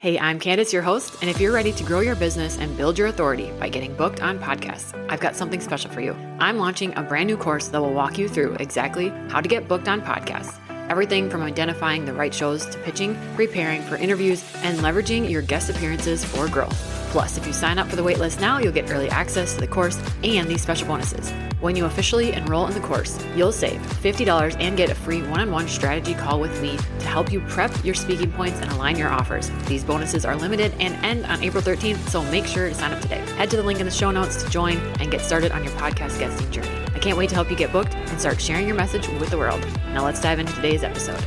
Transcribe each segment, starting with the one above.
Hey, I'm Candace, your host, and if you're ready to grow your business and build your authority by getting booked on podcasts, I've got something special for you. I'm launching a brand new course that will walk you through exactly how to get booked on podcasts. Everything from identifying the right shows to pitching, preparing for interviews, and leveraging your guest appearances for growth. Plus, if you sign up for the waitlist now, you'll get early access to the course and these special bonuses. When you officially enroll in the course, you'll save $50 and get a free one-on-one strategy call with me to help you prep your speaking points and align your offers. These bonuses are limited and end on April 13th, so make sure to sign up today. Head to the link in the show notes to join and get started on your podcast guesting journey. I can't wait to help you get booked and start sharing your message with the world. Now let's dive into today's episode.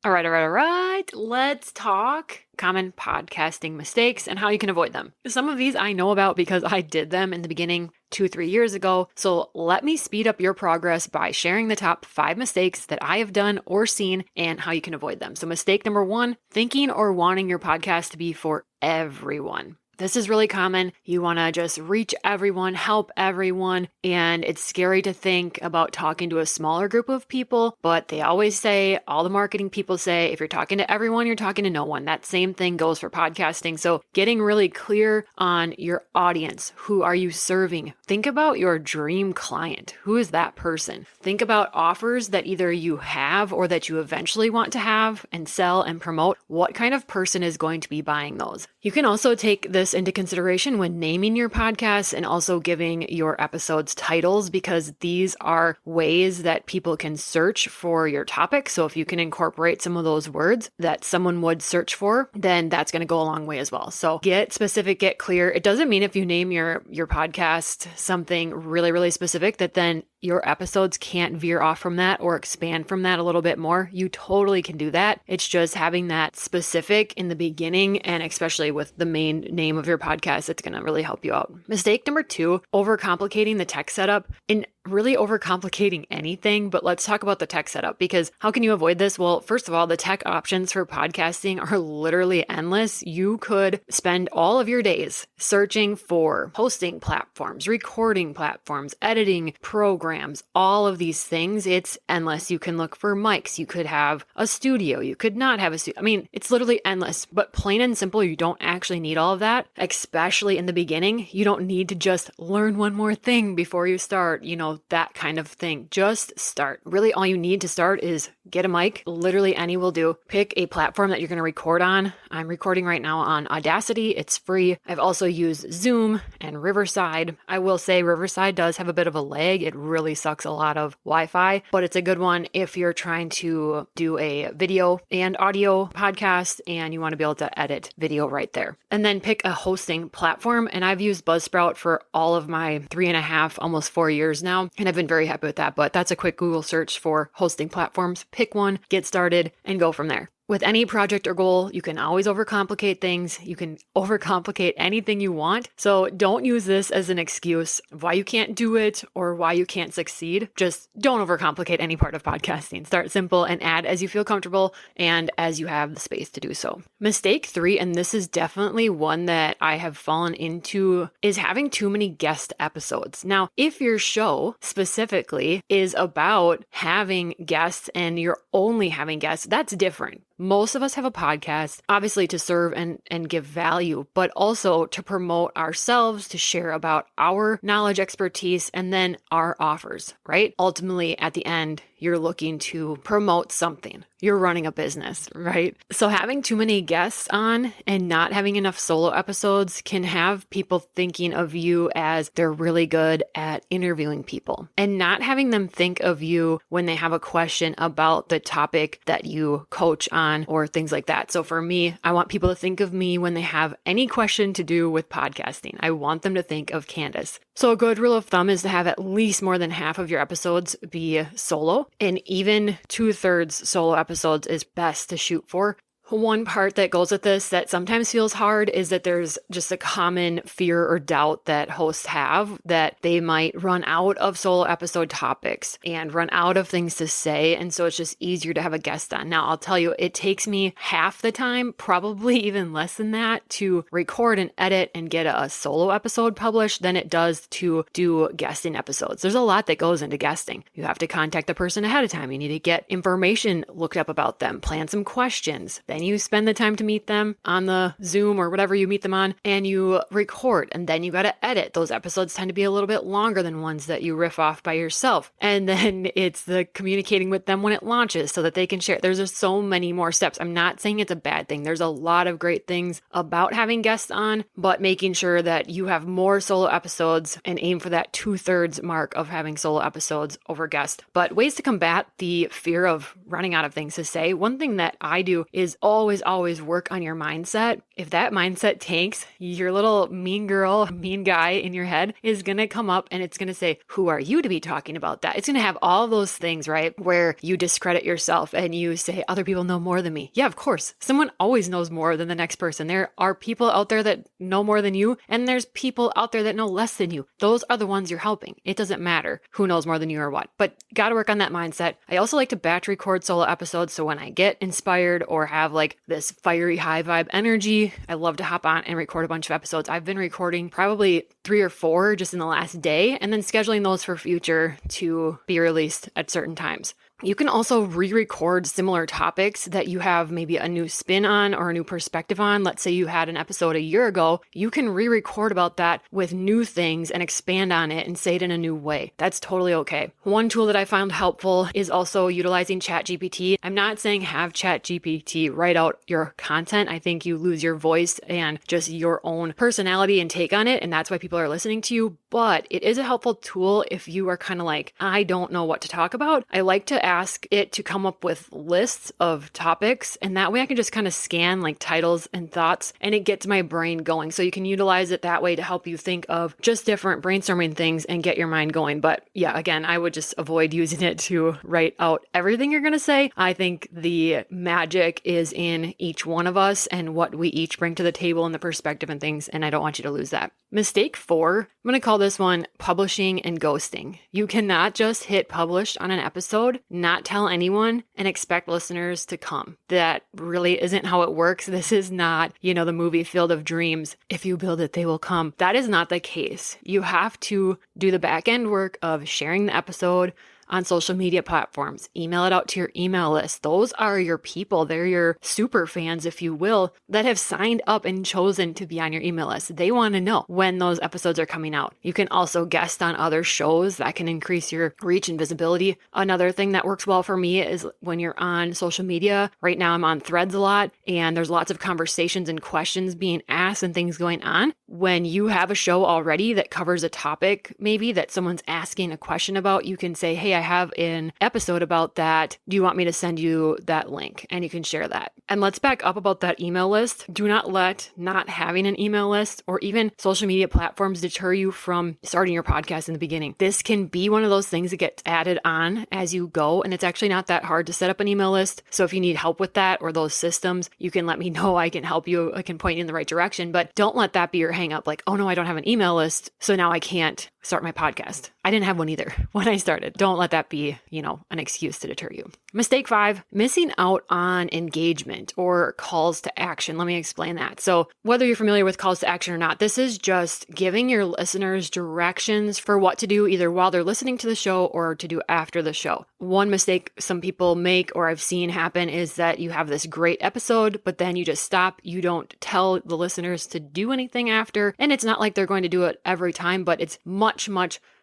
All right. Let's talk common podcasting mistakes and how you can avoid them. Some of these I know about because I did them in the beginning 2-3 years ago. So let me speed up your progress by sharing the top 5 mistakes that I have done or seen and how you can avoid them. So mistake number 1, thinking or wanting your podcast to be for everyone. This is really common. You want to just reach everyone, help everyone, and it's scary to think about talking to a smaller group of people, but they always say, all the marketing people say, if you're talking to everyone, you're talking to no one. That same thing goes for podcasting. So getting really clear on your audience. Who are you serving? Think about your dream client. Who is that person? Think about offers that either you have or that you eventually want to have and sell and promote. What kind of person is going to be buying those? You can also take this into consideration when naming your podcast and also giving your episodes titles, because these are ways that people can search for your topic. So if you can incorporate some of those words that someone would search for, then that's going to go a long way as well. So get specific, get clear. It doesn't mean if you name your podcast something really, really specific that then your episodes can't veer off from that or expand from that a little bit more. You totally can do that. It's just having that specific in the beginning, and especially with the main name of your podcast, it's going to really help you out. Mistake number 2, overcomplicating the tech setup. And really overcomplicating anything, but let's talk about the tech setup, because how can you avoid this? Well, first of all, the tech options for podcasting are literally endless. You could spend all of your days searching for hosting platforms, recording platforms, editing programs, all of these things. It's endless. You can look for mics. You could have a studio. You could not have a studio. I mean, it's literally endless, but plain and simple, you don't actually need all of that, especially in the beginning. You don't need to just learn one more thing before you start, that kind of thing. Just start. Really, all you need to start is get a mic. Literally any will do. Pick a platform that you're going to record on. I'm recording right now on Audacity. It's free. I've also used Zoom and Riverside. I will say Riverside does have a bit of a lag. It really sucks a lot of Wi-Fi, but it's a good one if you're trying to do a video and audio podcast and you want to be able to edit video right there. And then pick a hosting platform. And I've used Buzzsprout for all of my 3.5, almost 4 years now. And I've been very happy with that, but that's a quick Google search for hosting platforms. Pick one, get started, and go from there. With any project or goal, you can always overcomplicate things. You can overcomplicate anything you want. So don't use this as an excuse of why you can't do it or why you can't succeed. Just don't overcomplicate any part of podcasting. Start simple and add as you feel comfortable and as you have the space to do so. Mistake 3, and this is definitely one that I have fallen into, is having too many guest episodes. Now, if your show specifically is about having guests and you're only having guests, that's different. Most of us have a podcast, obviously to serve and give value, but also to promote ourselves, to share about our knowledge, expertise, and then our offers, right? Ultimately, at the end, you're looking to promote something. You're running a business, right? So having too many guests on and not having enough solo episodes can have people thinking of you as they're really good at interviewing people, and not having them think of you when they have a question about the topic that you coach on or things like that. So for me, I want people to think of me when they have any question to do with podcasting. I want them to think of Candace. So a good rule of thumb is to have at least more than half of your episodes be solo, and even 2/3 solo episodes is best to shoot for. One part that goes with this that sometimes feels hard is that there's just a common fear or doubt that hosts have that they might run out of solo episode topics and run out of things to say. And so it's just easier to have a guest on. Now, I'll tell you, it takes me half the time, probably even less than that, to record and edit and get a solo episode published than it does to do guesting episodes. There's a lot that goes into guesting. You have to contact the person ahead of time. You need to get information looked up about them, plan some questions. Then then you spend the time to meet them on the Zoom or whatever you meet them on, and you record, and then you got to edit. Those episodes tend to be a little bit longer than ones that you riff off by yourself. And then it's the communicating with them when it launches so that they can share. There's just so many more steps. I'm not saying it's a bad thing. There's a lot of great things about having guests on, but making sure that you have more solo episodes and aim for that 2/3 mark of having solo episodes over guest. But ways to combat the fear of running out of things to say. One thing that I do is always work on your mindset. If that mindset tanks, your little mean girl, mean guy in your head is going to come up and it's going to say, who are you to be talking about that? It's going to have all those things, right? Where you discredit yourself and you say, other people know more than me. Yeah, of course. Someone always knows more than the next person. There are people out there that know more than you, and there's people out there that know less than you. Those are the ones you're helping. It doesn't matter who knows more than you or what, but got to work on that mindset. I also like to batch record solo episodes. So when I get inspired or have like this fiery high vibe energy, I love to hop on and record a bunch of episodes. I've been recording probably 3 or 4 just in the last day, and then scheduling those for future to be released at certain times. You can also re-record similar topics that you have maybe a new spin on or a new perspective on. Let's say you had an episode a year ago. You can re-record about that with new things and expand on it and say it in a new way. That's totally okay. One tool that I found helpful is also utilizing ChatGPT. I'm not saying have ChatGPT write out your content. I think you lose your voice and just your own personality and take on it, and that's why people are listening to you. But it is a helpful tool if you are kind of like, I don't know what to talk about. I like to ask it to come up with lists of topics, and that way I can just kind of scan like titles and thoughts, and it gets my brain going. So you can utilize it that way to help you think of just different brainstorming things and get your mind going. But yeah, again, I would just avoid using it to write out everything you're going to say. I think the magic is in each one of us and what we each bring to the table and the perspective and things, and I don't want you to lose that. Mistake 4, I'm going to call this one publishing and ghosting. You cannot just hit publish on an episode, not tell anyone, and expect listeners to come. That really isn't how it works. This is not, the movie Field of Dreams. If you build it, they will come. That is not the case. You have to do the back end work of sharing the episode on social media platforms. Email it out to your email list. Those are your people. They're your super fans, if you will, that have signed up and chosen to be on your email list. They want to know when those episodes are coming out. You can also guest on other shows that can increase your reach and visibility. Another thing that works well for me is when you're on social media. Right now I'm on Threads a lot, and there's lots of conversations and questions being asked and things going on. When you have a show already that covers a topic, maybe that someone's asking a question about, you can say, hey, I have an episode about that. Do you want me to send you that link? And you can share that. And let's back up about that email list. Do not let not having an email list or even social media platforms deter you from starting your podcast in the beginning. This can be one of those things that gets added on as you go. And it's actually not that hard to set up an email list. So if you need help with that or those systems, you can let me know. I can help you. I can point you in the right direction. But don't let that be your hang up. Like, oh no, I don't have an email list, so now I can't start my podcast. I didn't have one either when I started. Don't let that be, an excuse to deter you. Mistake 5, missing out on engagement or calls to action. Let me explain that. So whether you're familiar with calls to action or not, this is just giving your listeners directions for what to do either while they're listening to the show or to do after the show. One mistake some people make or I've seen happen is that you have this great episode, but then you just stop. You don't tell the listeners to do anything after. And it's not like they're going to do it every time, but it's much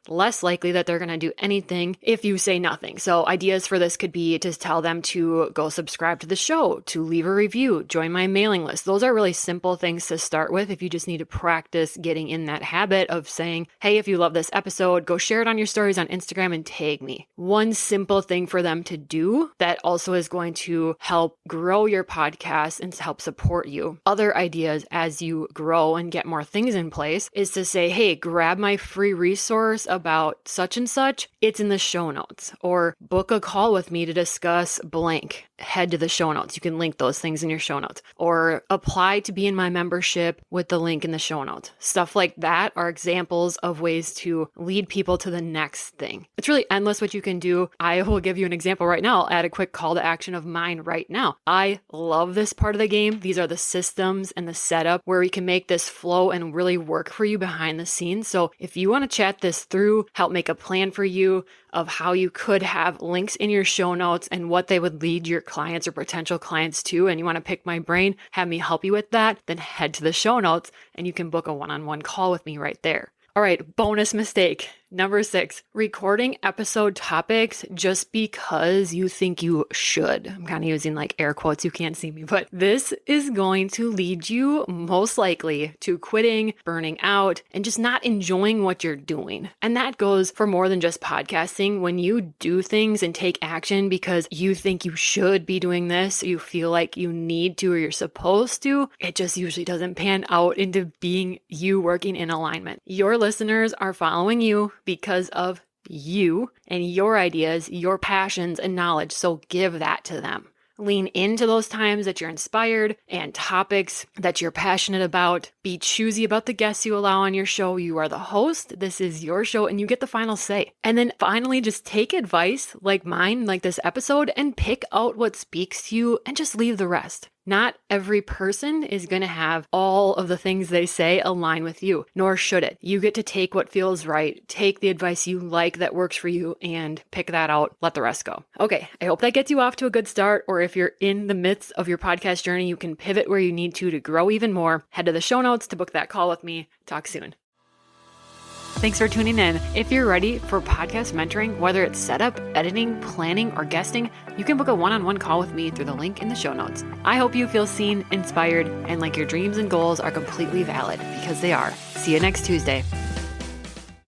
less likely that they're going to do anything if you say nothing. So ideas for this could be to tell them to go subscribe to the show, to leave a review, join my mailing list. Those are really simple things to start with if you just need to practice getting in that habit of saying, hey, if you love this episode, go share it on your stories on Instagram and tag me. One simple thing for them to do that also is going to help grow your podcast and to help support you. Other ideas as you grow and get more things in place is to say, hey, grab my free resource about such and such, it's in the show notes, or book a call with me to discuss blank. Head to the show notes. You can link those things in your show notes, or apply to be in my membership with the link in the show notes. Stuff like that are examples of ways to lead people to the next thing. It's really endless what you can do. I will give you an example right now. I'll add a quick call to action of mine right now. I love this part of the game. These are the systems and the setup where we can make this flow and really work for you behind the scenes. So if you want to chat this through through, help make a plan for you of how you could have links in your show notes and what they would lead your clients or potential clients to, and you want to pick my brain, have me help you with that, then head to the show notes and you can book a one-on-one call with me right there. All right, bonus mistake. Number 6, recording episode topics just because you think you should. I'm kind of using like air quotes, you can't see me, but this is going to lead you most likely to quitting, burning out, and just not enjoying what you're doing. And that goes for more than just podcasting. When you do things and take action because you think you should be doing this, you feel like you need to or you're supposed to, it just usually doesn't pan out into being you working in alignment. Your listeners are following you because of you and your ideas, your passions and knowledge. So give that to them. Lean into those times that you're inspired and topics that you're passionate about. Be choosy about the guests you allow on your show. You are the host. This is your show and you get the final say. And then finally, just take advice like mine, like this episode, and pick out what speaks to you and just leave the rest. Not every person is going to have all of the things they say align with you, nor should it. You get to take what feels right, take the advice you like that works for you, and pick that out, let the rest go. Okay, I hope that gets you off to a good start, or if you're in the midst of your podcast journey, you can pivot where you need to grow even more. Head to the show notes to book that call with me. Talk soon. Thanks for tuning in. If you're ready for podcast mentoring, whether it's setup, editing, planning, or guesting, you can book a one-on-one call with me through the link in the show notes. I hope you feel seen, inspired, and like your dreams and goals are completely valid, because they are. See you next Tuesday.